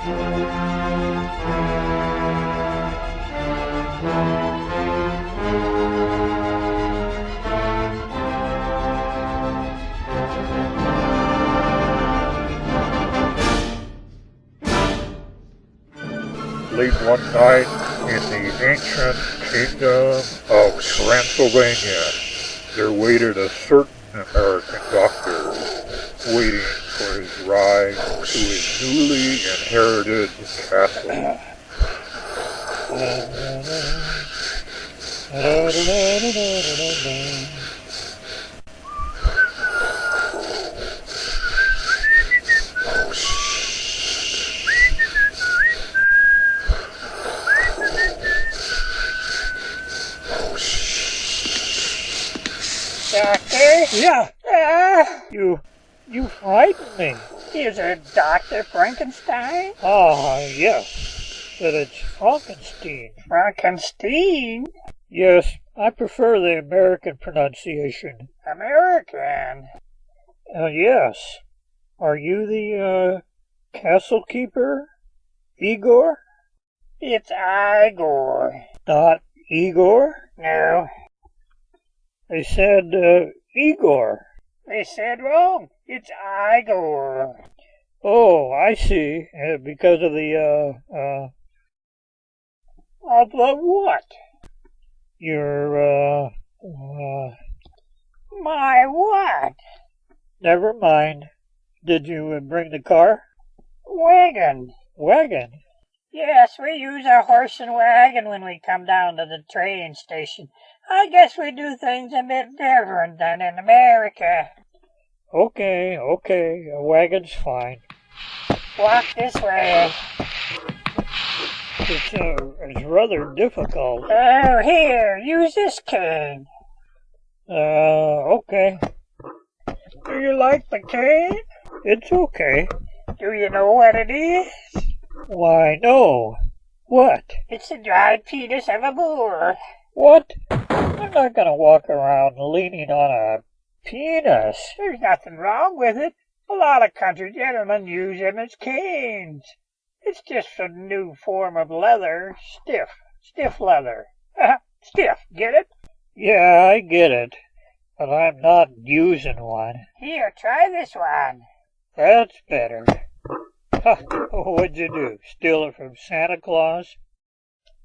Late one night in the ancient kingdom of Transylvania, there waited a certain American doctor, waiting for his ride to his newly inherited castle. Doctor? Yeah, you frightened me. Is it Dr. Frankenstein? Ah, yes, but it's Frankenstein. Frankenstein? Yes, I prefer the American pronunciation. American? Yes. Are you the, castle keeper? Igor? It's Igor. Not Igor? No, They said, Igor. they said wrong. It's Igor. Oh, I see. Because of Of the what? your, My what? never mind. Did you bring the car? Wagon. Wagon? Yes, we use a horse and wagon when we come down to the train station. I guess we do things a bit different than in America. Okay, a wagon's fine. Walk this way. It's rather difficult. Oh, here, use this cane. Okay. Do you like the cane? It's okay. Do you know what it is? Why, no. What? It's the dried penis of a boar. What? I'm not gonna walk around leaning on a penis. There's nothing wrong with it. A lot of country gentlemen use them as canes. It's just a new form of leather. Stiff leather. Stiff, get it? Yeah, I get it. But I'm not using one. Here, try this one. That's better. Ha, what'd you do? Steal it from Santa Claus?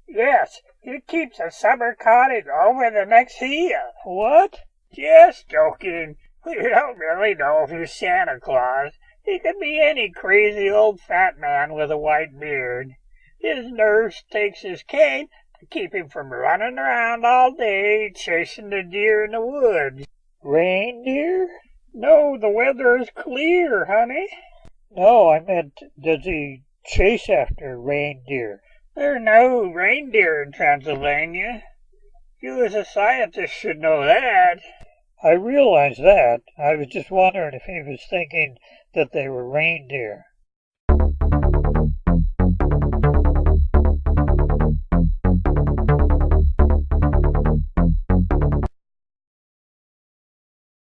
Yes, he keeps a summer cottage over the next hill. What? Just joking. We don't really know if he's Santa Claus. He could be any crazy old fat man with a white beard. His nurse takes his cane to keep him from running around all day chasing the deer in the woods. Reindeer? No, the weather is clear, honey. No, I meant, does he chase after reindeer? There's no reindeer in Transylvania. You as a scientist should know that. I realize that. I was just wondering if he was thinking that they were reindeer.